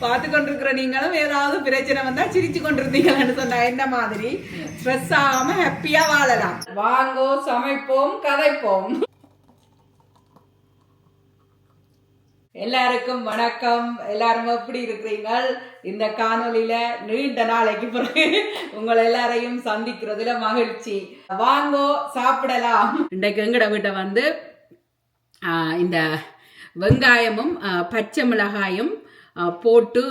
பார்த்து கொண்டிருக்கிற நீங்களும் ஏதாவது பிரச்சனை வந்தா சிரிச்சு கொண்டிருந்தீங்கன்னு சொன்னா என்ன மாதிரி ஸ்ட்ரெஸ் ஆகாம ஹாப்பியா வாழலாம். வாங்கோ, சமைப்போம், கதைப்போம். எல்லாருக்கும் வணக்கம். எல்லாரும் எப்படி இருக்கிறீங்க? இந்த காணொலியில நீண்ட நாளைக்கு பிறகு உங்களை எல்லாரையும் சந்திக்கிறதுல மகிழ்ச்சி. வாங்கோ, சாப்பிடலாம். இன்றைக்கு எங்கட வீட்டை வந்து இந்த வெங்காயமும் பச்சை மிளகாயும் போட்டு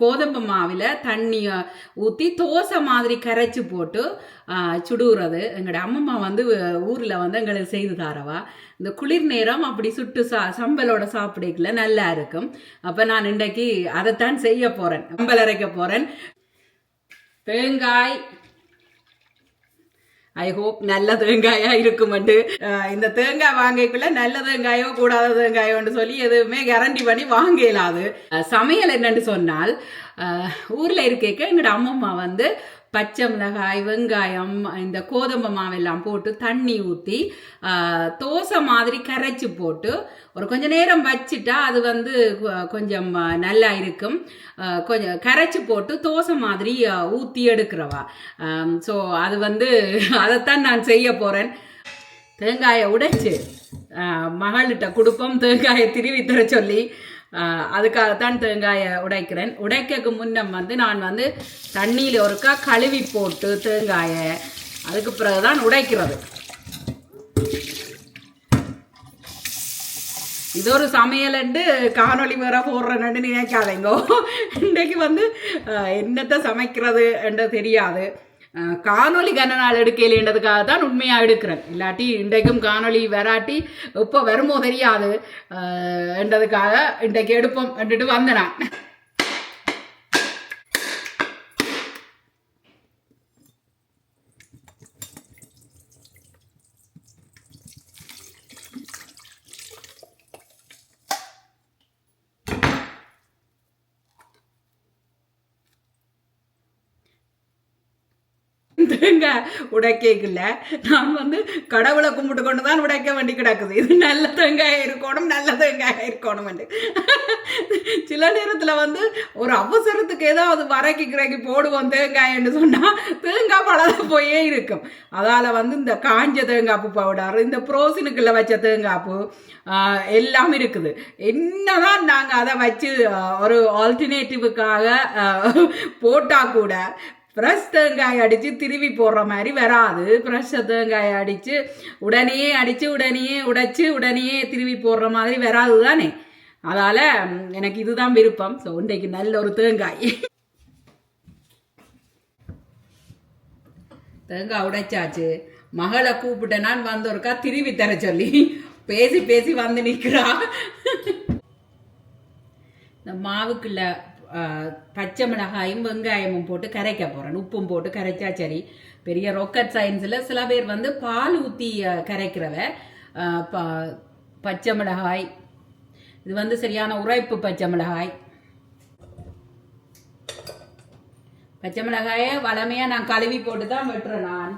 கோதம்பு மாவில் தண்ணி ஊற்றி தோசை மாதிரி கரைச்சி போட்டு சுடுறது எங்களோட அம்மம்மா வந்து ஊரில் வந்து எங்களுக்கு செய்து தாரவா. இந்த குளிர் நேரம் அப்படி சுட்டு சம்பலோட சாப்பிடல நல்லா இருக்கும். அப்போ நான் இன்றைக்கு அதைத்தான் செய்ய போகிறேன். சம்பல் அரைக்க போகிறேன். தேங்காய் ஐ ஹோப் நல்ல தேங்காயா இருக்குமெண்டு. இந்த தேங்காய் வாங்கிக்குள்ள நல்ல தேங்காயோ கூடாத தேங்காயோன்னு சொல்லி எதுவுமே கேரண்டி பண்ணி வாங்க இயலாது. சமையல் என்னன்னு சொன்னால் ஊர்ல இருக்க எங்களோட அம்மம்மா வந்து பச்சை மிளகாய், வெங்காயம், இந்த கோதம்பு மாவெல்லாம் போட்டு தண்ணி ஊற்றி தோசை மாதிரி கரைச்சி போட்டு ஒரு கொஞ்ச நேரம் வச்சுட்டா அது வந்து கொஞ்சம் நல்லா இருக்கும். கொஞ்சம் கரைச்சி போட்டு தோசை மாதிரி ஊற்றி எடுக்கிறவா. ஸோ அது வந்து அதைத்தான் நான் செய்ய போகிறேன். தேங்காயை உடைச்சு மகள்கிட்ட கொடுப்போம், தேங்காயை திருவி தர சொல்லி. அதுக்காகத்தான் தேங்காயை உடைக்கிறேன். உடைக்க முன்னம் வந்து நான் வந்து தண்ணியில் ஒருக்கா கழுவி போட்டு தேங்காயை அதுக்கு பிறகுதான் உடைக்கிறது. இது ஒரு சமையலண்டு காணொலி வேற போடுறேன்னு நினைக்காதீங்கோ. இன்றைக்கு வந்து என்னத்தை சமைக்கிறது என்று தெரியாது. காணொலி கன நாள் எடுக்கலைன்றதுக்காக தான் உண்மையாக எடுக்கிறேன். இல்லாட்டி இன்றைக்கும் காணொலி வராட்டி எப்போ வருமோ தெரியாது என்றதுக்காக இன்றைக்கு எடுப்போம் என்றுட்டு வந்தேன் நான். தேங்காய் உடைக்கல, நான் வந்து கடவுளை கும்பிட்டு கொண்டு தான் உடைக்க வேண்டி கிடக்குது. இது நல்ல தேங்காய் இருக்கணும், நல்ல தேங்காய் இருக்கணும். சில நேரத்தில் வந்து ஒரு அவசரத்துக்கு ஏதாவது வரைக்கி கிரைக்கி போடுவோம் தேங்காய்ன்னு சொன்னால் தேங்காய் பழத போயே இருக்கும். அதால் வந்து இந்த காஞ்ச தேங்காய்ப்பு பவுடர், இந்த புரோசினுக்குள்ள வச்ச தேங்காய்ப்பு எல்லாம் இருக்குது. என்னதான் நாங்கள் அதை வச்சு ஒரு ஆல்டர்னேட்டிவுக்காக போட்டால் கூட ஃப்ரெஷ் தேங்காய் அடித்து திருவி போடுற மாதிரி வராது. ஃப்ரெஷ் தேங்காய் அடித்து உடனே உடைச்சி உடனே திருவி போடுற மாதிரி வராது தானே. அதால் எனக்கு இதுதான் விருப்பம். ஸோ இன்றைக்கு நல்ல ஒரு தேங்காய் உடைச்சாச்சு. மகளை கூப்பிட்டேன் நான், வந்தோருக்கா திருவி தர சொல்லி பேசி பேசி வந்து நிற்கிறா. இந்த மாவுக்குள்ள பச்சை மிளகாயும் வெங்காயமும் போட்டு கரைக்க போகிறேன். உப்பும் போட்டு கரைச்சா சரி. பெரிய ராக்கெட் சயின்ஸில் சில பேர் வந்து பால் ஊற்றி கரைக்கிறவ. பச்சை மிளகாய் இது வந்து சரியான உரைப்பு பச்சை மிளகாய். பச்சை மிளகாயை வளமையாக நான் கழுவி போட்டு தான் வெட்டுறேன். நான்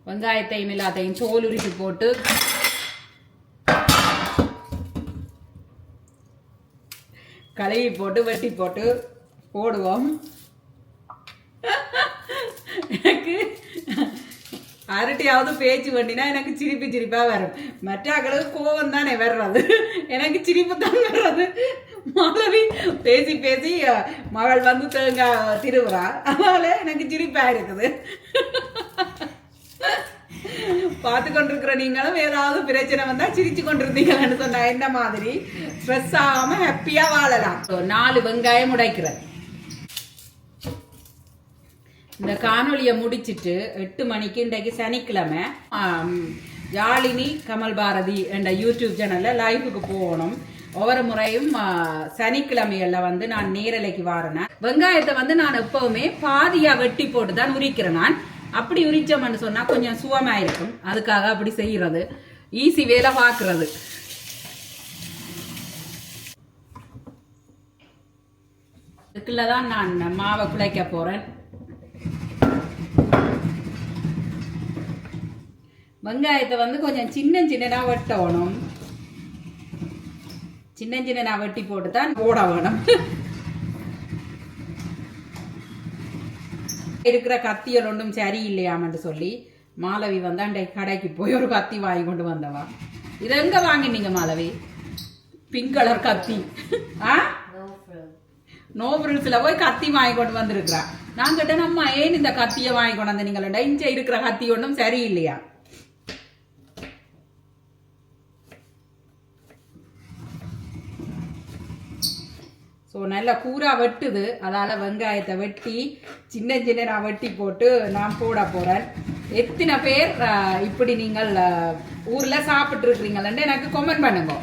வெங்காயத்தையும் எல்லாத்தையும் தோல் உரித்து போட்டு கழுவி போட்டு வெட்டி போட்டு போடுவோம். எனக்கு அரட்டியாவது பேச்சு வண்டினா எனக்கு சிரிப்பாக வரும். மற்றவர்களுக்கு கோபம் தானே வர்றது, எனக்கு சிரிப்பு தான் வர்றது. மாலவி பேசி பேசி மகள் வந்து தேங்காய் திருவுறா, அதனால எனக்கு சிரிப்பாக இருக்குது. பார்த்து கொண்டிருக்கிற நீங்களும் ஏதாவது பிரச்சனை வந்தா சிரிச்சு கொண்டிருந்தீங்கன்னு சொன்னா என்ன மாதிரி ஸ்ட்ரெஸ் ஆகாம ஹாப்பியா வாழலாம். 4 வெங்காயம் உடைக்கிறேன். இந்த காணொலியை முடிச்சிட்டு 8 மணிக்கு இன்றைக்கு சனிக்கிழமை யாழினி கமல் பாரதி என்ற யூடியூப் சேனல்ல லைவுக்கு போகணும். ஒவ்வொரு முறையும் சனிக்கிழமைகளில் வந்து நான் நேரலைக்கு வாரேன். வெங்காயத்தை வந்து நான் எப்பவுமே பாதியா வெட்டி போட்டு தான் உரிக்கிறேன். நான் அப்படி உரிச்சோம்னு சொன்னா கொஞ்சம் சுவமாயிருக்கும். அதுக்காக அப்படி செய்யறது, ஈஸி வேலை பார்க்கறது. இதுக்குள்ளதான் நான் மாவை குழைக்க போறேன். வெங்காயத்தை வந்து கொஞ்சம் சின்னதா வெட்டணும். சின்ன சின்ன நான் வெட்டி போட்டு தான் போட வேணும். இருக்கிற கத்தியல் ஒன்றும் சரியில்லையாமன்னு சொல்லி மாலவி வந்து அண்டை கடைக்கு போய் ஒரு கத்தி வாங்கி கொண்டு வந்தவா. இது எங்க வாங்கினீங்க மாலவி? பிங்க் கலர் கத்தி. நோ ஃப்ரில்ஸ்ல போய் கத்தி வாங்கி கொண்டு வந்திருக்கிறா. நான் கேட்டேன், அம்மா ஏன் இந்த கத்தியை வாங்கி கொண்டு வந்த நீங்களா? இஞ்ச இருக்கிற கத்தி ஒன்றும் சரியில்லையா? ஸோ நல்லா கூரா வெட்டுது. அதால் வெங்காயத்தை வெட்டி சின்ன சின்ன நான் வெட்டி போட்டு நான் போட போகிறேன். எத்தனை பேர் இப்படி நீங்கள் ஊரில் சாப்பிட்ருக்குறீங்களன்னு எனக்கு கமெண்ட் பண்ணுங்க.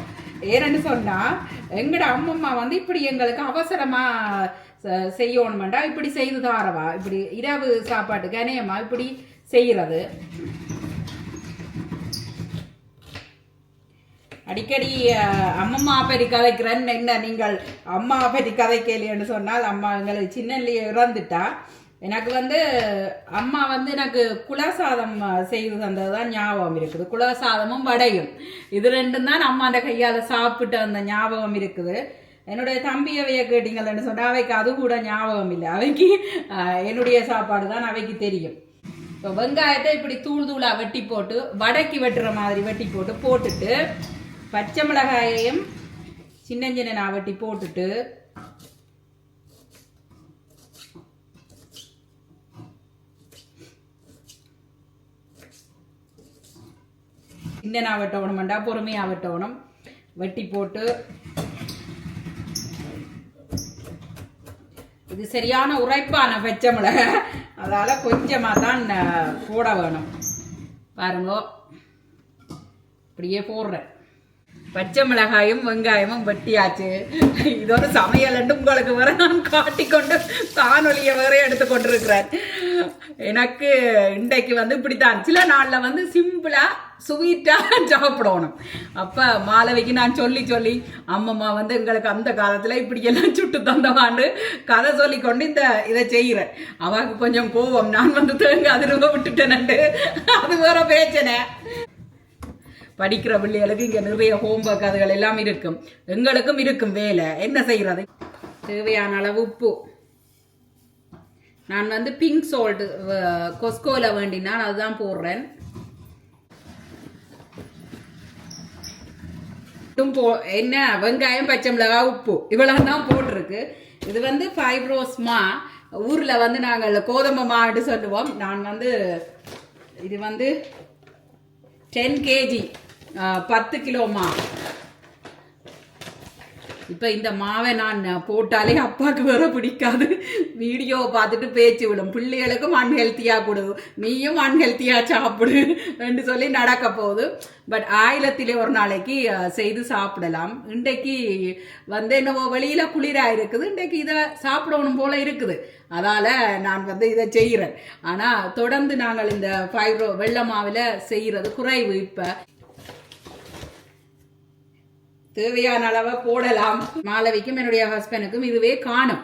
ஏன்னு சொன்னால் எங்கட அம்மம்மா வந்து இப்படி எங்களுக்கு அவசரமாக செய்யணுமெண்டா இப்படி செய்து தாரவா. இப்படி இரவு சாப்பாட்டுக்கு அநேகமா இப்படி செய்கிறது. அடிக்கடி அம்மம்மா பற்றி கதைக்கிறேன். என்ன நீங்கள் அம்மா பற்றி கதைக்கலைன்னு சொன்னால், அம்மா எங்களுக்கு சின்னல்லையே இறந்துட்டா. எனக்கு வந்து அம்மா வந்து எனக்கு குலசாதம் செய்து தந்தது தான் ஞாபகம் இருக்குது. குலசாதமும் வடையும் இது ரெண்டும் தான் அம்மாண்ட கையால் சாப்பிட்டு அந்த ஞாபகம் இருக்குது. என்னுடைய தம்பியவைய கேட்டீங்கன்னு சொன்னால் அவைக்கு அது கூட ஞாபகம் இல்லை. அவைக்கு என்னுடைய சாப்பாடு தான் அவைக்கு தெரியும். இப்போ வெங்காயத்தை இப்படி தூள் தூளாக வெட்டி போட்டு வடைக்கு வெட்டுற மாதிரி வெட்டி போட்டுட்டு பச்சை மிளகாயையும் சின்ன சின்ன நான் வெட்டி போட்டுட்டு சின்ன வெட்டணும்டா பொறுமையா வெட்டணும். வெட்டி போட்டு இது சரியான உரைப்பான பச்சை மிளகாய், அதால கொஞ்சமா தான் போட வேணும். பாருங்க, இப்படியே போடுறேன். பச்சை மிளகாயும் வெங்காயமும் வெட்டியாச்சு. இது ஒரு சமையல் உங்களுக்கு வேற நான் காட்டிக்கொண்டு காணொலியை வேற எடுத்துக்கொண்டிருக்கிறேன். எனக்கு இன்றைக்கு வந்து இப்படித்தான் சில நாளில் வந்து சிம்பிளா ஸ்வீட்டாக சாப்பிடணும். அப்போ மாலவிக்கு நான் சொல்லி அம்மம்மா வந்து எங்களுக்கு அந்த காலத்தில் இப்படியெல்லாம் சுட்டு தந்தவான்னு கதை சொல்லி கொண்டு இதை செய்கிறேன். அவருக்கு கொஞ்சம் கோபம், நான் வந்து தேங்க அதிர்வ விட்டுட்டேன்ட்டு. அது வேற பிரச்சனை. படிக்கிற பிள்ளைகளுக்கு இங்கே நிறைய ஹோம்ஒர்க் அதுகள் எல்லாம் இருக்கும், எங்களுக்கும் இருக்கும் வேலை. என்ன செய்கிறது? தேவையான அளவு உப்பு. நான் வந்து பிங்க் சால்ட் கொஸ்கோவில் வேண்டினால் அதுதான் போடுறேன். என்ன வெங்காயம் பச்சை மிளகாய் உப்பு இவ்வளவு தான் போட்டிருக்கு. இது வந்து ஃபைப்ரோஸ்மா ஊரில் வந்து நாங்கள் கோதுமை மாடு சொல்லுவோம். நான் வந்து இது வந்து 10 kg 10 கிலோ மா. இப்போ இந்த மாவை நான் போட்டாலே அப்பாவுக்கு வேற பிடிக்காது. வீடியோவை பார்த்துட்டு பேச்சு விடும். பிள்ளைகளுக்கும் அன்ஹெல்த்தியாக கொடு, நீயும் அன்ஹெல்த்தியாக சாப்பிடு என்று சொல்லி நடக்க போகுது. பட் ஆயிலத்திலே ஒரு நாளைக்கு செய்து சாப்பிடலாம். இன்றைக்கு வந்து என்னவோ வெளியில் குளிராக இருக்குது, இன்றைக்கு இதை சாப்பிடணும் போல இருக்குது. அதால் நான் வந்து இதை செய்கிறேன். ஆனால் தொடர்ந்து நாங்கள் இந்த வெள்ளை மாவில் செய்கிறது குறைவு. இப்போ தேவையான அளவை போடலாம். மாலவிக்கும் என்னுடைய ஹஸ்பண்டுக்கும் இதுவே காணும்.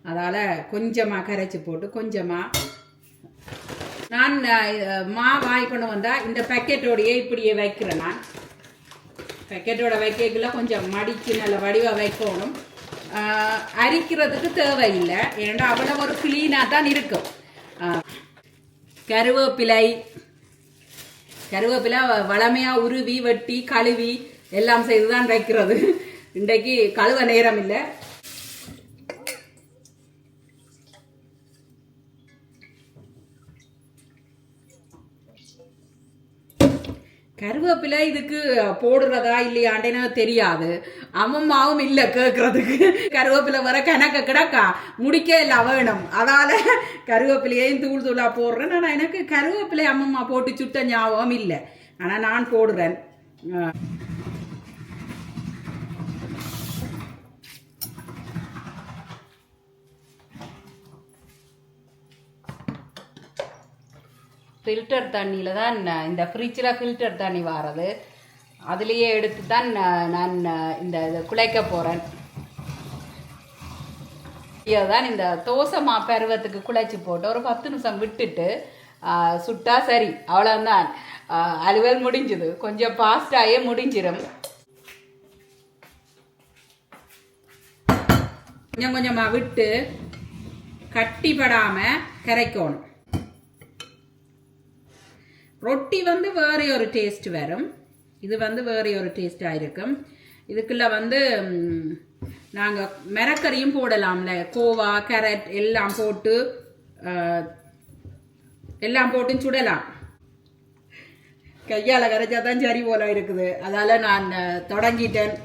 அதால் கொஞ்சமாக கரைச்சி போட்டு கொஞ்சமாக நான் மா வாங்கிக்கொண்டு வந்தால் இந்த பேக்கெட்டோடையே இப்படியே வைக்கிறேன். நான் பேக்கெட்டோட வைக்கல கொஞ்சம் மடித்து நல்ல வடிவாக வைக்கணும். அரிக்கிறதுக்கு தேவையில்லை, ஏன்னா அவ்வளோ ஒரு கிளீனாக தான் இருக்கும். கருவேப்பிலை வளமையாக உருவி வெட்டி கழுவி எல்லாம் செய்துதான் வைக்கிறது. இன்றைக்கு கழுவ நேரம் இல்லை. கருவேப்பிலை இதுக்கு போடுறதா இல்லையாண்டேனா தெரியாது. அம்மம்மாவும் இல்லை கேட்கறதுக்கு. கருவேப்பிலை வர கணக்க கிடக்கா முடிக்க இல்லை வேணும். அதால கருவேப்பிலையையும் தூள் தூளா போடுறேன். ஆனால் எனக்கு கருவேப்பிலை அம்மம்மா போட்டு சுட்ட ஞாபகம் இல்லை. ஆனால் நான் போடுறேன். ஃபில்டர் தண்ணியில் தான் இந்த ஃப்ரிட்ஜில் ஃபில்டர் தண்ணி வாரது, அதுலேயே எடுத்து தான் நான் இந்த இதை குழைக்க போகிறேன். இதுதான் இந்த தோசை மா பருவத்துக்கு குழைச்சி போட்டு ஒரு 10 நிமிஷம் விட்டுட்டு சுட்டா சரி, அவ்வளோதான். அலுவல் முடிஞ்சுது. கொஞ்சம் ஃபாஸ்டாகவே முடிஞ்சிடும். கொஞ்சம் கொஞ்சமாக விட்டு கட்டிப்படாமல் கரைக்கணும். ரொட்டி வந்து வேற ஒரு டேஸ்ட் வரும், இது வந்து வேற ஒரு டேஸ்டாக இருக்கும். இதுக்குள்ள வந்து நாங்கள் மிரக்கறியும் போடலாம்ல, கோவா கேரட் எல்லாம் போட்டு சுடலாம். கையால் கரைச்சா தான் சரி போல இருக்குது, அதால் நான் தொடங்கிட்டேன்.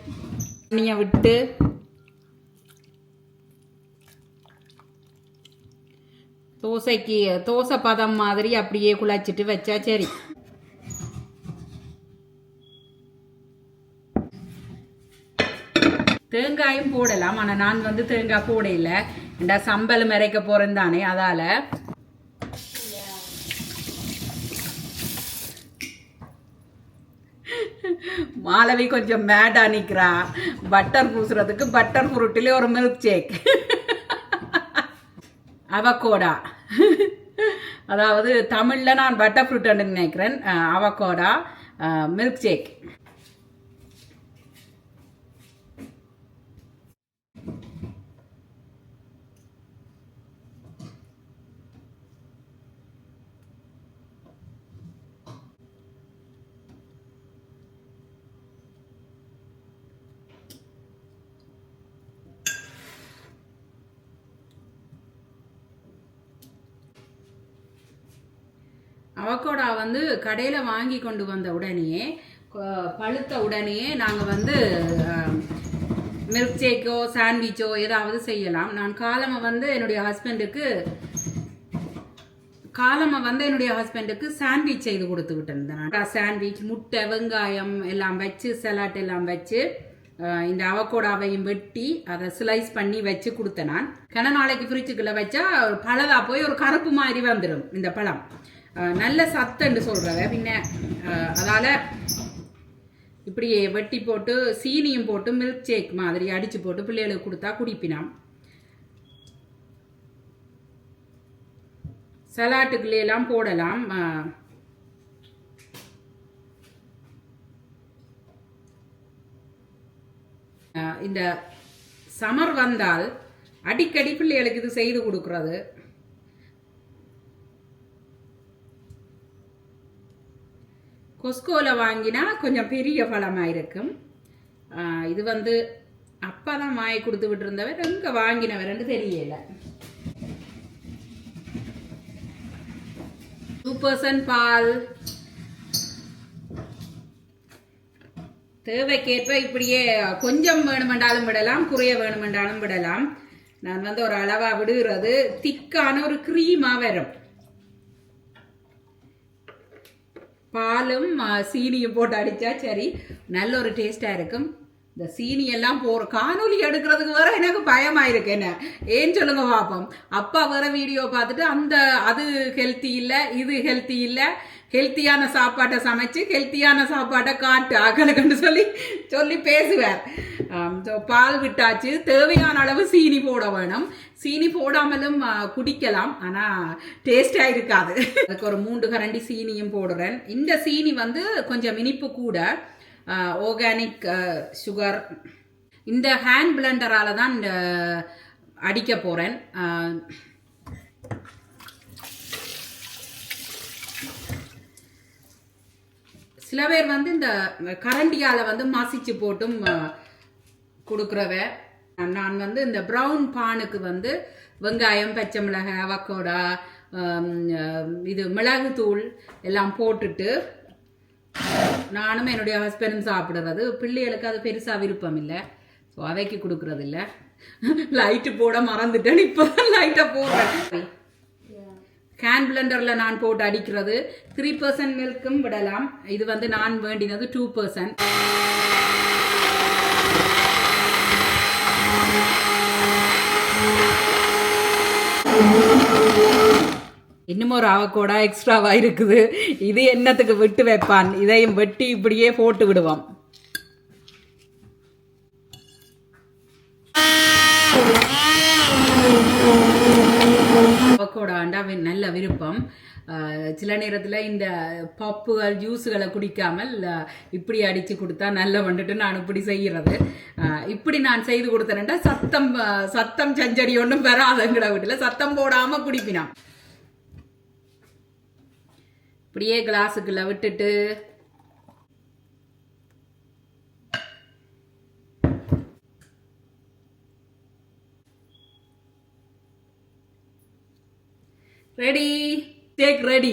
தண்ணியை விட்டு தோசை பதம் மாதிரி அப்படியே குழச்சிட்டு வச்சா சரி. தேங்காயும் போடலாம், ஆனால் நான் வந்து தேங்காய் போட இல்லை, இந்த சம்பல் மறைக்க போறேன் தானே, அதால மாலவி கொஞ்சம் மேடா நிக்கிறா. பட்டர் பூசுறதுக்கு பட்டர் ஃப்ரூட்டிலே ஒரு மில்க் ஷேக், அவகோடா, அதாவது தமிழில் நான் பட்டர் ஃப்ரூட்னு நினைக்கிறேன், அவகோடா மில்க் ஷேக். அவகோடா வந்து கடையில் வாங்கி கொண்டு வந்த உடனே, பழுத்த உடனே நாங்கள் வந்து மில்க் ஷேக்கோ சாண்ட்விச்சோ ஏதாவது செய்யலாம். நான் காலமை வந்து என்னுடைய ஹஸ்பண்டுக்கு சாண்ட்விச் செய்து கொடுத்து விட்டேன். சாண்ட்விச், முட்டை, வெங்காயம் எல்லாம் வச்சு, சலாட் எல்லாம் வச்சு, இந்த அவகோடாவையும் வெட்டி அதை ஸ்லைஸ் பண்ணி வச்சு கொடுத்தேன். நான் கன நாளைக்கு ஃப்ரிட்ஜுக்குள்ளே வச்சா பழதா போய் ஒரு கருப்பு மாதிரி வந்துடும். இந்த பழம் நல்ல சத்துன்னு சொல்கிறவ பின்ன, அதால் இப்படியே வெட்டி போட்டு சீனியும் போட்டு மில்க் ஷேக் மாதிரி அடித்து போட்டு பிள்ளைகளுக்கு கொடுத்தா குடிப்பினாம். சலாட்டுக்குள்ளேலாம் போடலாம். இந்த சமர் வந்தால் அடிக்கடி பிள்ளைகளுக்கு இது செய்து கொடுக்குறது. கொஸ்கோவில் வாங்கினா கொஞ்சம் பெரிய பழமாக இருக்கும். இது வந்து அப்பா தான் வாங்கி கொடுத்து விட்டுருந்தவர், எங்கே வாங்கினவர்ன்னு தெரியல. 2% பால், தேவைக்கேற்ப இப்படியே கொஞ்சம் வேணுமென்றாலும் விடலாம், குறைய வேணுமென்றாலும் விடலாம். நான் வந்து ஒரு அளவாக விடுகிறது, திக்கான ஒரு க்ரீமாக வரும். பாலும் சீனியும் போட்டு அடித்தா சரி, நல்ல ஒரு டேஸ்டாக இருக்கும். இந்த சீனி எல்லாம் காணொலி எடுக்கிறதுக்கு வேற எனக்கு பயமாக இருக்கு. என்ன ஏன்னு சொல்லுங்க பார்ப்போம். அப்பா வேற வீடியோ பார்த்துட்டு அது ஹெல்த்தி இல்லை, இது ஹெல்த்தி இல்லை, ஹெல்த்தியான சாப்பாட்டை சமைச்சு ஹெல்த்தியான சாப்பாட்டை காட்டு ஆக்களுக்குன்னு சொல்லி பேசுவார். பால் விட்டாச்சு, தேவையான அளவு சீனி போட வேணும். சீனி போடாமலும் குடிக்கலாம், ஆனால் டேஸ்டாக இருக்காது. அதுக்கு ஒரு 3 கரண்டி சீனியும் போடுறேன். இந்த சீனி வந்து கொஞ்சம் இனிப்பு கூட, ஆர்கானிக் சுகர். இந்த ஹேண்ட் பிளெண்டரால் தான் அடிக்க போகிறேன். சில பேர் வந்து இந்த கரண்டியால் வந்து மசிச்சு போட்டும் கொடுக்குறவ. நான் வந்து இந்த ப்ரௌன் பானுக்கு வந்து வெங்காயம், பச்சை மிளகாய், அவகோடா, இது மிளகுத்தூள் எல்லாம் போட்டுட்டு நானும் என்னுடைய ஹஸ்பண்டும் சாப்பிடுறது. பிள்ளைகளுக்கு அது பெருசாக விருப்பம் இல்லை, ஸோ அவைக்கு கொடுக்கறது இல்லை. லைட்டு போட மறந்துட்டேன், இப்போ லைட்டை போடுறேன். கேன் பிளெண்டரில் நான் போட்டு அடிக்கிறது. 3% மில்க்கும் விடலாம். இது வந்து நான் வேண்டினது 2%. இன்னும் ஒரு அவகோடா எக்ஸ்ட்ராவாக இருக்குது. இது என்னத்துக்கு விட்டு வைப்பான், இதையும் வெட்டி இப்படியே போட்டு விடுவோம். போடாண்டா நல்ல விருப்பம். சில நேரத்தில் இந்த பப்புகள் ஜூஸுகளை குடிக்காமல் இப்படி அடித்து கொடுத்தா நல்ல வந்துட்டு நான் இப்படி செய்கிறது. இப்படி நான் செய்து கொடுத்தேன்டா சத்தம் செஞ்சடி ஒன்றும் பெறாதங்கிற வீட்டில் சத்தம் போடாமல் குடிப்பினான். இப்படியே கிளாஸுக்குள்ள விட்டுட்டு ரெடி, டேக் ரெடி.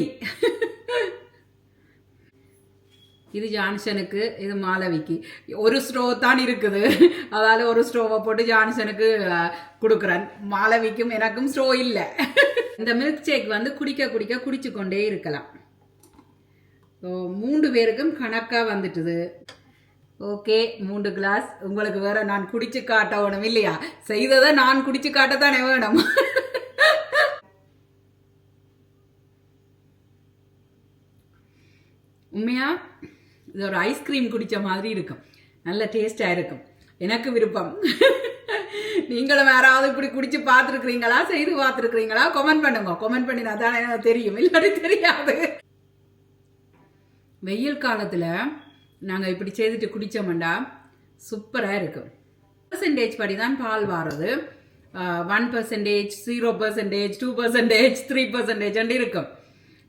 இது ஜான்சனுக்கு, இது மாலவிக்கு. ஒரு ஸ்டோ தான் இருக்குது, அதால ஒரு ஸ்டோவை போட்டு ஜான்சனுக்கு கொடுக்குறேன். மாலவிக்கும் எனக்கும் ஸ்டோ இல்லை. இந்த மில்க் ஷேக் வந்து குடிக்க குடிக்க குடிச்சு கொண்டே இருக்கலாம். 3 பேருக்கும் கணக்காக வந்துட்டுது. Okay, 3 class. உங்களுக்கு வேற நான் குடிச்சு காட்ட வேணும் இல்லையா? செய்ததை நான் குடிச்சு காட்டத்தானே வேணும். உண்மையா இது ஒரு ஐஸ்கிரீம் குடித்த மாதிரி இருக்கும், நல்ல டேஸ்டாக இருக்கும். எனக்கு விருப்பம். நீங்களும் யாராவது இப்படி குடிச்சு பார்த்துருக்குறீங்களா, செய்து பார்த்துருக்குறீங்களா? கமெண்ட் பண்ணுங்க. கமெண்ட் பண்ணினா தான் எனக்கு தெரியும், இல்லாட்டி தெரியாது. வெயில் காலத்தில் நாங்கள் இப்படி செய்துட்டு குடித்தோம்டா சூப்பராக இருக்கும். பர்சன்டேஜ் படி தான் பால் வாரது. 1%, 0%, 2%, 3% இருக்கும்.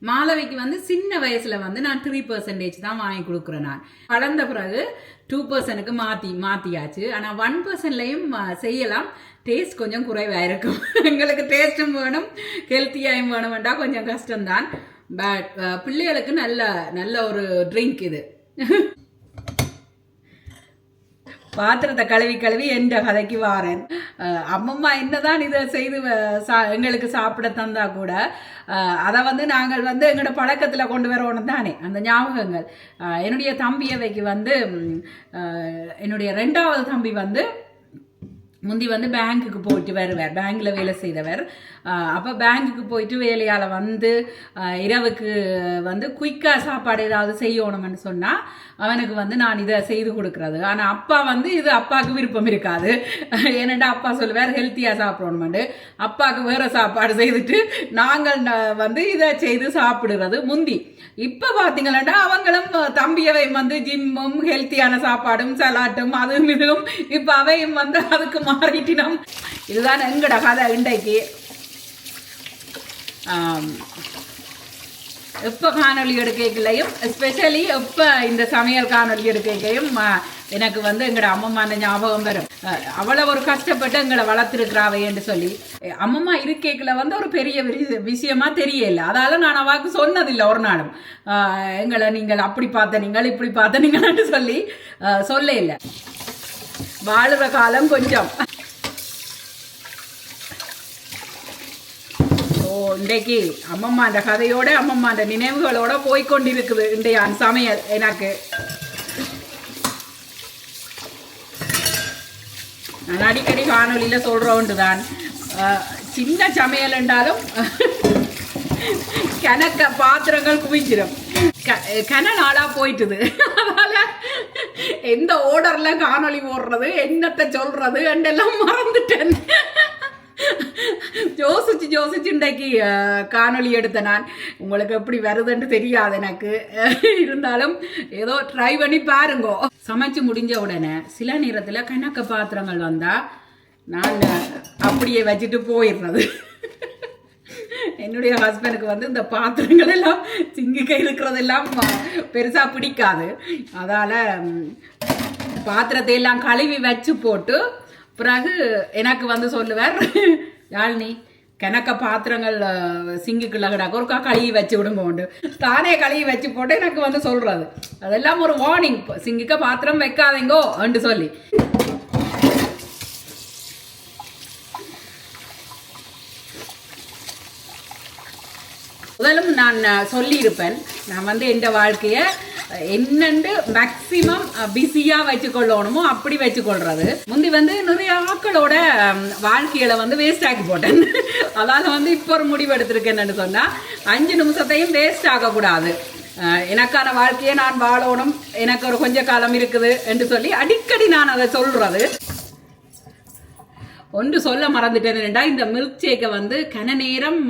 மாலவிக்கு வந்து சின்ன வயசுல வந்து நான் 3% தான் வாங்கி கொடுக்குறேன். நான் வளர்ந்த பிறகு 2%க்கு மாத்தியாச்சு. ஆனால் 1%லையும் செய்யலாம். டேஸ்ட் கொஞ்சம் குறைவாக இருக்கும். எங்களுக்கு டேஸ்ட்டும் வேணும், ஹெல்த்தியாகவும் வேணும்டா கொஞ்சம் கஷ்டம்தான். பட் பிள்ளைகளுக்கு நல்ல ஒரு ட்ரிங்க் இது. பாத்திரத்தை கழுவி எந்த கதைக்கு வாரேன். அம்மம்மா என்னதான் இதை செய்து எங்களுக்கு சாப்பிட தந்தா கூட அதை வந்து நாங்கள் வந்து எங்களோட பழக்கத்தில் கொண்டு வரணும் தானே அந்த ஞாபகங்கள். என்னுடைய தம்பியவைக்கு வந்து என்னுடைய 2வது தம்பி வந்து முந்தி வந்து பேங்க்குக்கு போயிட்டு வருவார், பேங்க்கில் வேலை செய்தவர். அப்போ பேங்க்குக்கு போயிட்டு வேலையால் வந்து இரவுக்கு வந்து குயிக்காக சாப்பாடு ஏதாவது செய்யணும்னு சொன்னால் அவனுக்கு வந்து நான் இதை செய்து கொடுக்குறது. ஆனால் அப்பா வந்து இது அப்பாவுக்கு விருப்பம் இருக்காது. ஏனெண்டா அப்பா சொல்லுவார் ஹெல்த்தியாக சாப்பிடணுமெண்டு. அப்பாவுக்கு வேறு சாப்பாடு செய்துட்டு நாங்கள் வந்து இதை செய்து சாப்பிடுறது முந்தி. இப்போ பார்த்தீங்களா அவங்களும் தம்பியவை வந்து ஜிம்மும் ஹெல்த்தியான சாப்பாடும் சலாட்டும் அதுவும் இதுவும் இப்போ அவையும் வந்து அதுக்கு மாறிட்டினோம். இதுதான் எங்கட கதை இன்றைக்கு. எப்போ காணொலி எடுக்கையும் எஸ்பெஷலி எப்போ இந்த சமையல் காணொலி எடுக்கையும் எனக்கு வந்து எங்களோட அம்மம்மா ஞாபகம் வரும். அவ்வளோ ஒரு கஷ்டப்பட்டு எங்களை வளர்த்துருக்குறாவே என்று சொல்லி அம்மம்மா இருக்கைக்குள்ள வந்து ஒரு பெரிய விஷயமா தெரியல. அதால நான் அவாக்கு சொன்னதில்லை ஒரு நாளும். எங்களை நீங்கள் அப்படி பார்த்த நீங்கள் இப்படி பார்த்த நீங்கள்னு சொல்லி சொல்ல இல்லை. வாழுற காலம் கொஞ்சம். இன்றைக்கு அம்மம்மாண்ட கதையோட அம்மம்மாண்ட நினைவுகளோட போய்கொண்டிருக்குது இன்றைய சமையல். எனக்கு நான் அடிக்கடி காணொலியில் சொல்கிறோண்டு தான் சின்ன சமையல் என்றாலும் கணக்க பாத்திரங்கள் குவிச்சிடும். நாளாக போயிட்டுது. அதனால் எந்த ஓர்டரில் காணொலி போடுறது என்னத்தை சொல்கிறது என்றெல்லாம் மறந்துட்டேன். யோசிச்சு இன்றைக்கு காணொலி எடுத்த நான். உங்களுக்கு எப்படி வருதுன்னு தெரியாது எனக்கு, இருந்தாலும் ஏதோ ட்ரை பண்ணி பாருங்கோ. சமைச்சு முடிஞ்ச உடனே சில நேரத்தில் கணக்க பாத்திரங்கள் வந்தால் நான் அப்படியே வச்சுட்டு போயிடுறது. என்னுடைய ஹஸ்பண்டுக்கு வந்து இந்த பாத்திரங்கள் எல்லாம் சிங்கிக்க இருக்கிறதெல்லாம் பெருசாக பிடிக்காது. அதால் பாத்திரத்தை எல்லாம் கழுவி வச்சு போட்டு பிறகு எனக்கு வந்து சொல்லுவார், யாழ்னி கணக்க பாத்திரங்கள் சிங்குக்குள்ள கிடாக்க ஒருக்கா கழுவி வச்சு விடுங்க உண்டு. தானே கழுவி வச்சு போட்டு எனக்கு வந்து சொல்கிறது. அதெல்லாம் ஒரு வார்னிங், சிங்குக்க பாத்திரம் வைக்காதீங்கோ என்று சொல்லி. முதலும் நான் சொல்லியிருப்பேன், நான் வந்து எந்த வாழ்க்கையை என்னண்டு மேக்சிமம் பிஸியாக வச்சுக்கொள்ளணுமோ அப்படி வச்சுக்கொள்றது. முந்தி வந்து நிறைய ஆக்களோட வாழ்க்கையில வந்து வேஸ்ட் ஆக்கி போட்டேன். அதாவது வந்து இப்போ ஒரு முடிவு எடுத்திருக்கேன்னு சொன்னால் 5 நிமிஷத்தையும் வேஸ்ட் ஆகக்கூடாது. எனக்கான வாழ்க்கையை நான் வாழணும், எனக்கு ஒரு கொஞ்ச காலம் இருக்குது என்று சொல்லி அடிக்கடி நான் அதை சொல்றது. ஒன்று சொல்ல மறந்துட்டேன்டா, இந்த மில்க் ஷேக்கை வந்து கன நேரம்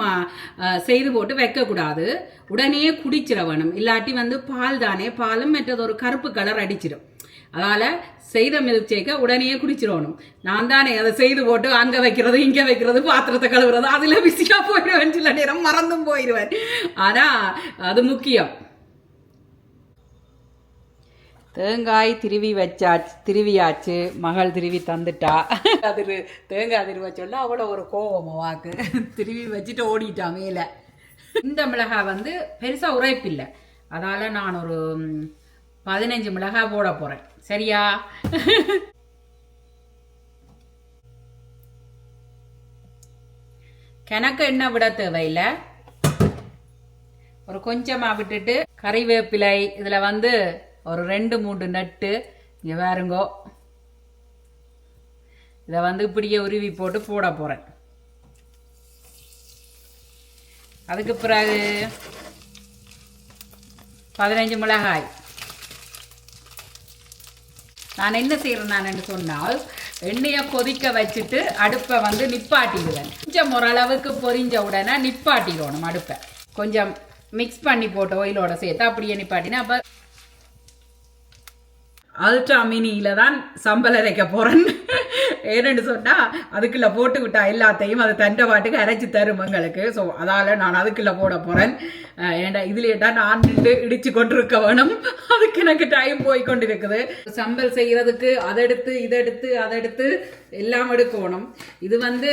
செய்து போட்டு வைக்கக்கூடாது, உடனே குடிச்சிட வேணும். இல்லாட்டி வந்து பால் தானே, பாலும் மற்றது ஒரு கருப்பு கலர் அடிச்சிடும். அதனால செய்த மில்க் ஷேக்கை உடனே குடிச்சிடணும். நான் தானே அதை செய்து போட்டு அங்கே வைக்கிறது இங்கே வைக்கிறது பாத்திரத்தை கழுவுறது அதில் பிஸியாக போயிடுவேன், சில நேரம் மறந்தும் போயிடுவேன். ஆனால் அது முக்கியம். தேங்காய் திருவியாச்சு, மகள் திருவி தந்துட்டா. தேங்காய் திருவ சொல்ல அவ்வளோ ஒரு கோவம் வாக்கு, திருவி வச்சுட்டு ஓடிட்டா மேலே. இந்த மிளகாய் வந்து பெருசாக உரைப்பில்லை, அதால் நான் ஒரு 15 மிளகாய் போட போகிறேன். சரியா? கணக்கு எண்ணெய் விட தேவையில்லை, ஒரு கொஞ்சமாக விட்டுட்டு கறிவேப்பிலை இதில் வந்து ஒரு 2-3 நட்டு இங்கே வேறுங்கோ, இதை வந்து இப்படியே உருவி போட்டு போட போகிறேன். அதுக்கு பிறகு 15 மிளகாய். நான் என்ன செய்கிறேன் நான் சொன்னால், எண்ணெயை கொதிக்க வச்சுட்டு அடுப்பை வந்து நிப்பாட்டிடுவேன். கொஞ்சம் ஓரளவுக்கு பொரிஞ்ச உடனே நிப்பாட்டிடணும் அடுப்பை. கொஞ்சம் மிக்ஸ் பண்ணி போட்டு ஆயிலோட சேர்த்து அப்படியே நிப்பாட்டினா அப்போ அல்ட்ரா மினியில தான் சம்பல் அரைக்க போறேன். ஏன்னு சொன்னா அதுக்குள்ள போட்டு விட்டா எல்லாத்தையும் அது தண்டை பாட்டுக்கு அரைச்சி தரும் எங்களுக்கு. ஸோ அதால நான் அதுக்குள்ள போட போறேன். ஏண்டா இதுலேட்டா நான் நின்று இடிச்சு கொண்டிருக்க வேணும், அதுக்கு எனக்கு டைம் போய் கொண்டிருக்குது. சம்பல் செய்யறதுக்கு அதெடுத்து அதெடுத்து எல்லாம் எடுக்கணும். இது வந்து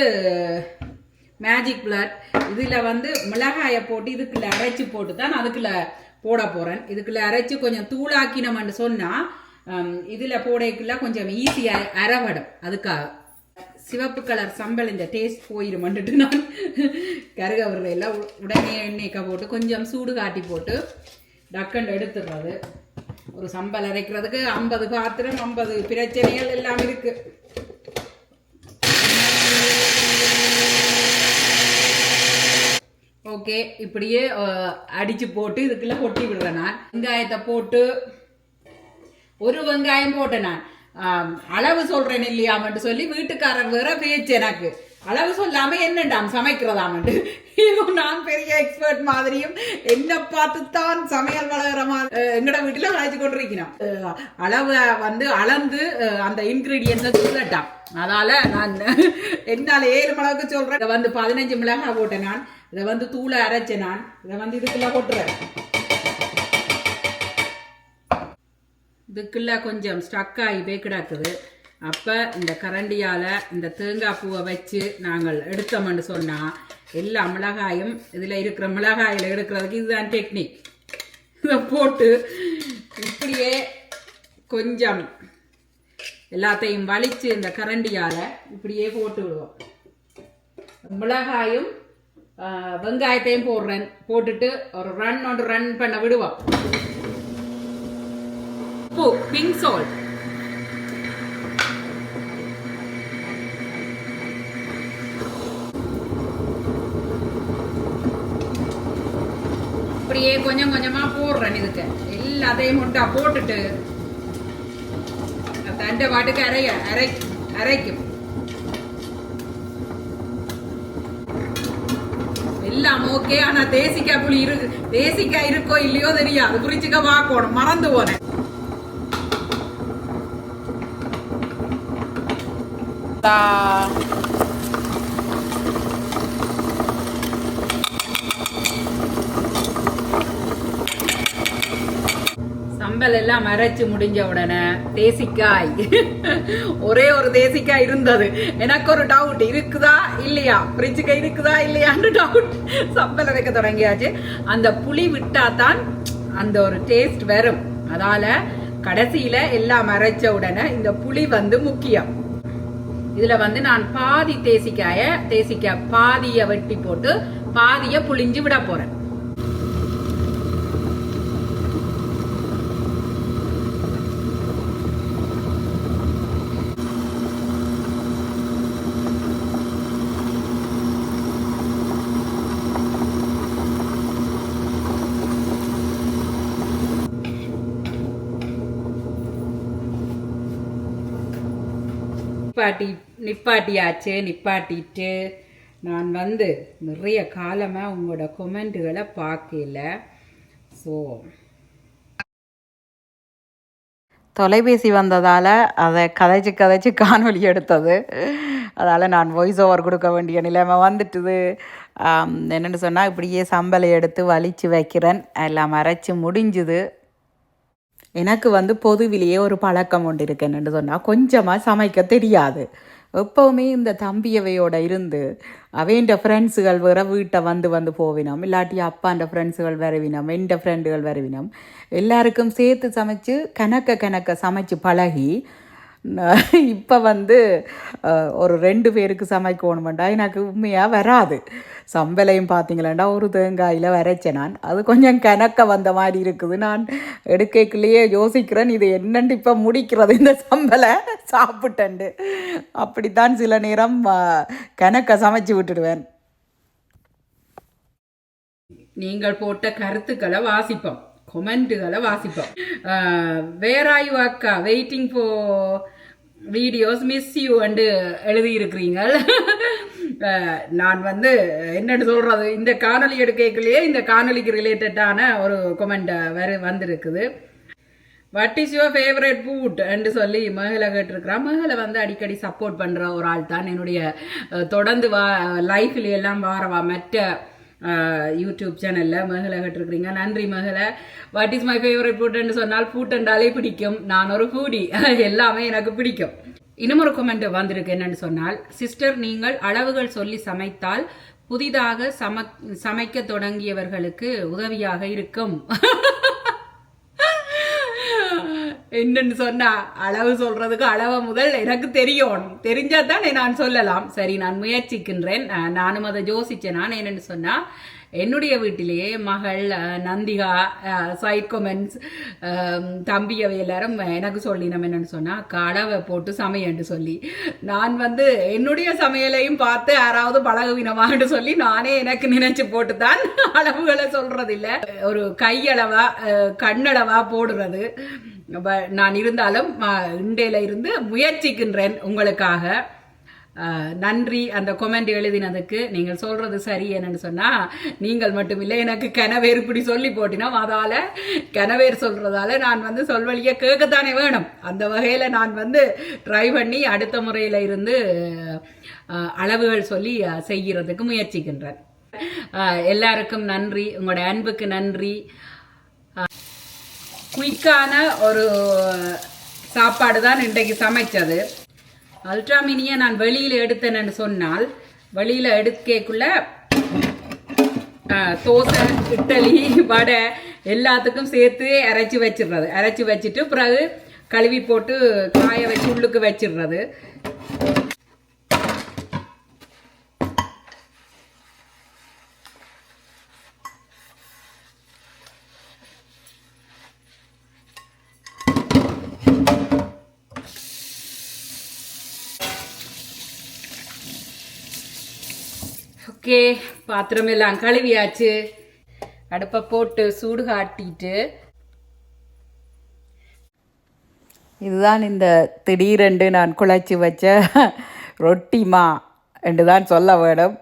மேஜிக் பிளட். இதுல வந்து மிளகாயை போட்டு இதுக்குள்ள அரைச்சி போட்டு தான் அதுக்குள்ள போட போறேன். இதுக்குள்ள அரைச்சி கொஞ்சம் தூளாக்கினோம்னு சொன்னா இதுல போடைக்குள்ள கொஞ்சம் ஈஸியா அரைபடும். அதுக்காக சிவப்பு கலர் சம்பல் இந்த டேஸ்ட் போயிடும்ட்டு நான் கருகவரையில் உடனே எண்ணெய்க்க போட்டு கொஞ்சம் சூடு காட்டி போட்டு டக்கண்டு எடுத்துடுறது. ஒரு சம்பல் அரைக்கிறதுக்கு 50 பாத்திரம் 50 பிரச்சனைகள் எல்லாம் இருக்கு. ஓகே, இப்படியே அடிச்சு போட்டு இதுக்குள்ள கொட்டி விடுறேன். நான் வெங்காயத்தை போட்டு ஒரு வெங்காயம் போட்டேன். நான் அளவு சொல்றேன் இல்லையாமட்டு சொல்லி வீட்டுக்காரர் வேற பேச்சு, எனக்கு அளவு சொல்லாம என்னண்டாம் சமைக்கிறதாமட்டு. நான் பெரிய எக்ஸ்பர்ட் மாதிரியும் என்ன பார்த்துத்தான் சமையல் வளர்கிற மாதிரி எங்கட வீட்டுல வளைச்சு கொண்டிருக்கிறோம். அளவு வந்து அளந்து அந்த இன்கிரீடியன்ஸை சொல்லட்டான். அதால நான் என்னால 7 மிளகுக்கு சொல்றேன். இதை வந்து 15 மிளகாய் போட்டேன். நான் இதை வந்து தூளை அரைச்சேன். நான் இதை வந்து இதுக்குள்ள போட்டுறேன். இதுக்குள்ள கொஞ்சம் ஸ்டக் ஆகி போய் கிடக்குது. அப்போ இந்த கரண்டியால் இந்த தேங்காய் பூவை வச்சு நாங்கள் எடுத்தோம்னு சொன்னால் எல்லா மிளகாயும் இதில் இருக்கிற மிளகாயில் எடுக்கிறதுக்கு இதுதான் டெக்னிக். இதை போட்டு இப்படியே கொஞ்சம் எல்லாத்தையும் வலிச்சு இந்த கரண்டியால் இப்படியே போட்டு விடுவோம். மிளகாயும் வெங்காயத்தையும் போட்டுட்டு ஒரு ரன் பண்ண விடுவோம். பிங்க் சால்ட், இப்படியே கொஞ்சம் கொஞ்சமா போடுறேன். இதுக்கு எல்லாத்தையும் முட்டா போட்டுட்டு தண்டை பாட்டுக்கு அரைக்கும். எல்லாம் ஓகே. ஆனா தேசிக்காய் புளி தேசிக்காய் இருக்கோ இல்லையோ தெரியாது, குறிச்சுக்க பார்க்கணும், மறந்து போனேன். சம்பல் எல்லாம் அரைச்சு முடிஞ்ச உடனே தேசிக்காய் ஒரே ஒரு தேசிக்காய் இருந்தது. எனக்கு ஒரு டவுட், இருக்குதா இல்லையா, ஃப்ரிட்ஜுக்கு இருக்குதா இல்லையான்னு டவுட். சம்பல் அரைக்க தொடங்கியாச்சு. அந்த புளி விட்டா தான் அந்த ஒரு டேஸ்ட் வரும். அதால கடைசியில எல்லாம் அரைச்ச உடனே இந்த புளி வந்து முக்கியம். இதுல வந்து நான் பாதி தேசிக்காய் பாதிய வெட்டி போட்டு பாதிய புளிஞ்சு விட போறேன். நிப்பாட்டியாச்சு. நிப்பாட்டிட்டு நான் வந்து நிறைய காலமாக உங்களோட கொமெண்ட்டுகளை பார்க்கல. ஸோ தொலைபேசி வந்ததால் அதை கதைச்சு காணொலி எடுத்தது. அதால் நான் வாய்ஸ் ஓவர் கொடுக்க வேண்டிய நிலைமை வந்துட்டுது. என்னென்னு சொன்னால் இப்படியே சம்பளை எடுத்து வலித்து வைக்கிறேன். எல்லாம் அரைச்சி முடிஞ்சுது. எனக்கு வந்து பொதுவிலேயே ஒரு பழக்கம் ஒன்று இருக்கு. என்னென்னு சொன்னால் கொஞ்சமாக சமைக்க தெரியாது. எப்போவுமே இந்த தம்பியவையோட இருந்து அவைண்ட ஃப்ரெண்ட்ஸுகள் வேற வீட்டை வந்து போவினோம், இல்லாட்டி அப்பாண்ட ஃப்ரெண்ட்ஸுகள் வரவினோம், எந்த ஃப்ரெண்டுகள் வரவினோம், எல்லாருக்கும் சேர்த்து சமைச்சு கணக்க சமைச்சு பழகி இப்போ வந்து ஒரு 2 பேருக்கு சமைக்கணுமெண்டா எனக்கு உண்மையாக வராது. சம்பளையும் பார்த்தீங்களேண்டா ஒரு தேங்காயில் வரைச்சேன் நான். அது கொஞ்சம் கணக்க வந்த மாதிரி இருக்குது. நான் எடுக்கைக்குள்ளேயே யோசிக்கிறேன் இது என்னண்டு இப்போ முடிக்கிறது இந்த சம்பளை சாப்பிட்டேன்ண்டு. அப்படித்தான் சில நேரம் கணக்க சமைச்சு விட்டுடுவேன். நீங்கள் போட்ட கருத்துக்களை வாசிப்போம், கொமெண்ட்டுகளை வாசிப்போம். வேர் ஆர் யூ அக்கா, waiting for videos, miss you அண்டு எழுதியிருக்கிறீங்க. நான் வந்து என்னென்னு சொல்கிறது, இந்த காணொலி எடுக்கலையே இந்த காணொலிக்கு ரிலேட்டடான ஒரு கொமெண்ட் வந்திருக்குது. What is your favourite food என்று சொல்லி மகளை கேட்டிருக்கிறான். மகளை வந்து அடிக்கடி சப்போர்ட் பண்ணுற ஒரு ஆள் தான். என்னுடைய தொடர்ந்து லைஃப்ல எல்லாம் வாரவா மற்ற யூடியூப் சேனலில் மகளை கேட்டிருக்கிறீங்க. நன்றி மகளை. வாட் இஸ் மை ஃபேவரட் ஃபுட்ன்னு சொன்னால் ஃபுட் என்றாலே பிடிக்கும். நான் ஒரு ஃபூடி, எல்லாமே எனக்கு பிடிக்கும். இன்னும் ஒரு கமெண்ட் வந்திருக்கு. என்னன்னு சொன்னால், சிஸ்டர் நீங்கள் அளவுகள் சொல்லி சமைத்தால் புதிதாக சமைக்க தொடங்கியவர்களுக்கு உதவியாக இருக்கும். என்னன்னு சொன்னா, அளவு சொல்றதுக்கு அளவை முதல் எனக்கு தெரியணும், தெரிஞ்சா தானே நான் சொல்லலாம். சரி, நான் முயற்சிக்கின்றேன். நானும் அதை யோசிச்சேன். நான் என்னன்னு சொன்னா, என்னுடைய வீட்டிலேயே மகள் நந்திகா, சைட் கொமெண்ட்ஸ், தம்பியவை எல்லாரும் எனக்கு சொல்லினோம். என்னன்னு சொன்னால், அளவை போட்டு சமையன்னு சொல்லி, நான் வந்து என்னுடைய சமையலையும் பார்த்து யாராவது பழகுவினமான்னு சொல்லி நானே எனக்கு நினைச்சு போட்டு தான் அளவுகளை சொல்றதில்லை. ஒரு கையளவா கண்ணளவா போடுறது நான் இருந்தாலும் இண்டையில இருந்து முயற்சிக்கின்றேன் உங்களுக்காக. நன்றி அந்த கொமெண்ட் எழுதினதுக்கு. நீங்கள் சொல்றது சரி. என்னன்னு சொன்னா, நீங்கள் மட்டும் இல்லை, எனக்கு கனவேர் இப்படி சொல்லி போட்டினா அதால கனவேர் சொல்றதால நான் வந்து சொல்வழிய கேட்கத்தானே வேணும். அந்த வகையில நான் வந்து ட்ரை பண்ணி அடுத்த முறையில இருந்து அளவுகள் சொல்லி செய்யறதுக்கு முயற்சிக்கின்றேன். எல்லாருக்கும் நன்றி, உங்களோட அன்புக்கு நன்றி. குயிக்கான ஒரு சாப்பாடு தான் இன்றைக்கு சமைச்சது. அல்ட்ரா மினியை நான் வெளியில் எடுத்தேன்னு சொன்னால், வெளியில் எடுக்கக்குள்ள தோசை, இட்லி, வடை எல்லாத்துக்கும் சேர்த்து அரைச்சி வச்சிடுறது. அரைச்சி வச்சுட்டு பிறகு கழுவி போட்டு காய வச்சு உள்ளுக்கு வச்சிடுறது. ஓகே, பாத்திரம் எல்லாம் கழுவியாச்சு. அடுப்பை போட்டு சூடு காட்டிட்டு, இதுதான் இந்த திடீரென்று நான் குழைச்சி வச்ச ரொட்டிமா என்று தான் சொல்ல வேணும்.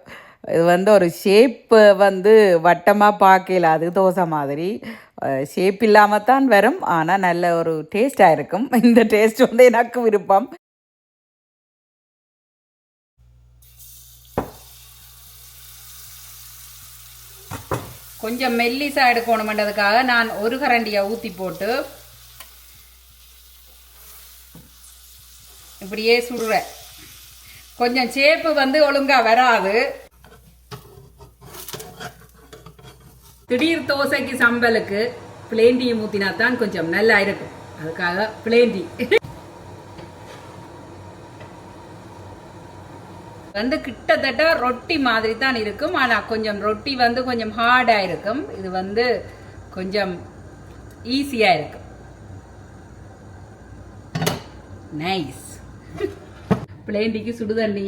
இது வந்து ஒரு ஷேப்பு வந்து வட்டமாக பார்க்கல, அது தோசை மாதிரி ஷேப் இல்லாமல் தான் வரும். ஆனால் நல்ல ஒரு டேஸ்டாக இருக்கும். இந்த டேஸ்ட் வந்து எனக்கு விருப்பம். கொஞ்சம் மெல்லிசா எடுக்கணுமென்றதுக்காக நான் ஒரு கரண்டியை ஊற்றி போட்டு இப்படியே சுடுறேன். கொஞ்சம் சேப்பு வந்து ஒழுங்கா வராது. திடீர் தோசைக்கு சம்பலுக்கு பிளேன் டீ ஊற்றினா தான் கொஞ்சம் நல்லா இருக்கும். அதுக்காக பிளேன் டீ வந்து கிட்டத்தட்ட ரொட்டி மாதிரி தான் இருக்கும். ஆனால் கொஞ்சம் ரொட்டி வந்து கொஞ்சம் ஹார்டாக இருக்கும். இது வந்து கொஞ்சம் ஈஸியாக இருக்கும். நைஸ். பிளேண்டிக்கு சுடுதண்ணி.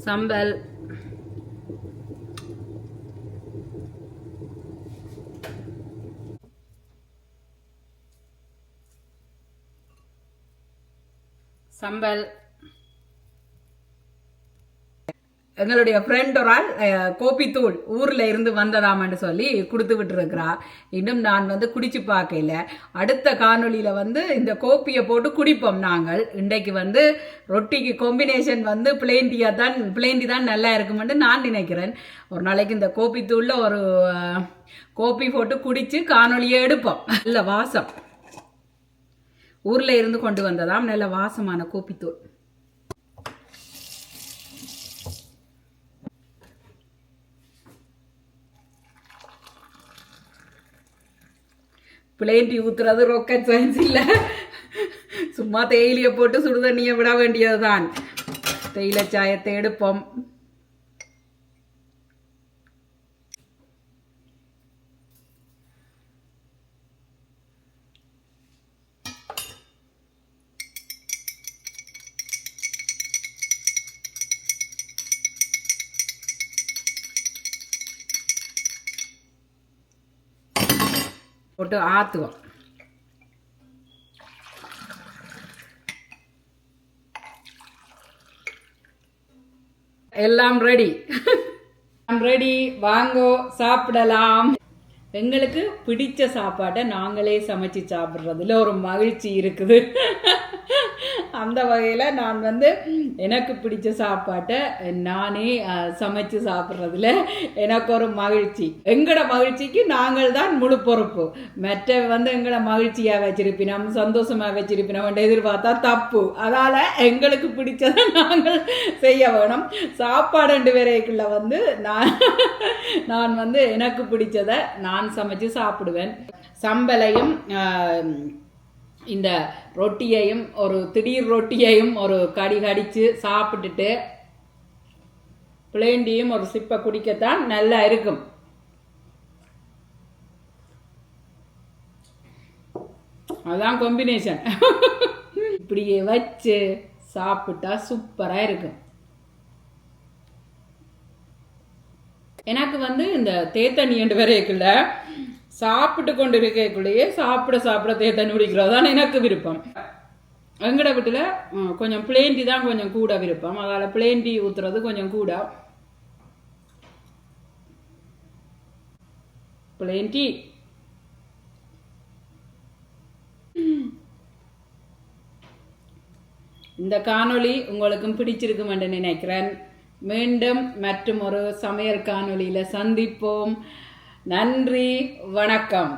சம்பல், சம்பல். எங்களுடைய ஃப்ரெண்ட் ஒரு ஆள் கோப்பித்தூள் ஊரில் இருந்து வந்ததாமன்னு சொல்லி கொடுத்து விட்டுருக்கிறா. இன்னும் நான் குடிச்சு பார்க்கல. அடுத்த காணொலியில் இந்த கோப்பியை போட்டு குடிப்போம் நாங்கள். இன்றைக்கு ரொட்டிக்கு காம்பினேஷன் பிளேண்டி தான் நல்லா இருக்குமென்று நான் நினைக்கிறேன். ஒரு நாளைக்கு இந்த கோப்பித்தூளில் ஒரு கோப்பி போட்டு குடித்து காணொலியை எடுப்போம். நல்ல வாசம், ஊரில் இருந்து கொண்டு வந்ததாம் நல்ல வாசமான கோப்பித்தூள். பிளேண்டி ஊத்துறது ராக்கெட் சயின்ஸ் இல்லை. சும்மா தேயிலையை போட்டு சுடுதண்ணியை விட வேண்டியதுதான். தேயிலை சாயத்தை எடுப்போம். போட்டு ஆற்றுவோம். எல்லாம் ரெடி. வாங்கோ சாப்பிடலாம். எங்களுக்கு பிடிச்ச சாப்பாட்டை நாங்களே சமைச்சு சாப்பிட்றதுல ஒரு மகிழ்ச்சி இருக்குது. அந்த வகையில் நான் எனக்கு பிடிச்ச சாப்பாட்டை நானே சமைச்சு சாப்பிட்றதுல எனக்கு ஒரு மகிழ்ச்சி. எங்களோட மகிழ்ச்சிக்கு நாங்கள் தான் முழு பொறுப்பு. மற்ற எங்களை மகிழ்ச்சியாக வச்சிருப்பினோம், சந்தோஷமாக வச்சிருப்பினோம் எதிர்பார்த்தா தப்பு. அதால் எங்களுக்கு பிடிச்சதை நாங்கள் செய்ய வேணும். சாப்பாடு வரைக்குள்ள நான் எனக்கு பிடிச்சதை நான் சமைச்சு சாப்பிடுவேன். சம்பலையும் இந்த ரொட்டியையும் ஒரு திடீர் ரொட்டியையும் ஒரு கடிச்சு சாப்பிட்டுட்டு பிளேண்டியும் ஒரு சிப்பை குடிக்கத்தான் நல்லா இருக்கும். அதான் காம்பினேஷன். இப்படியே வச்சு சாப்பிட்டா சூப்பரா இருக்கும். எனக்கு இந்த தேத்தண்ணி என்று வரைக்குள்ள சாப்பிட்டு கொண்டு இருக்கக்குள்ளேயே சாப்பிட தேத்தண்ணி குடிக்கிறதான் எனக்கு விருப்பம். எங்கட வீட்டில் கொஞ்சம் பிளேண்டி தான் கொஞ்சம் கூட விருப்பம். அதால் பிளேண்டி ஊற்றுறது கொஞ்சம் கூட. பிளேண்டி இந்த காணொளி உங்களுக்கும் பிடிச்சிருக்கும் என்று நினைக்கிறேன். மீண்டும் மற்றும் ஒரு சமையல் காணொளியில் சந்திப்போம். நன்றி, வணக்கம்.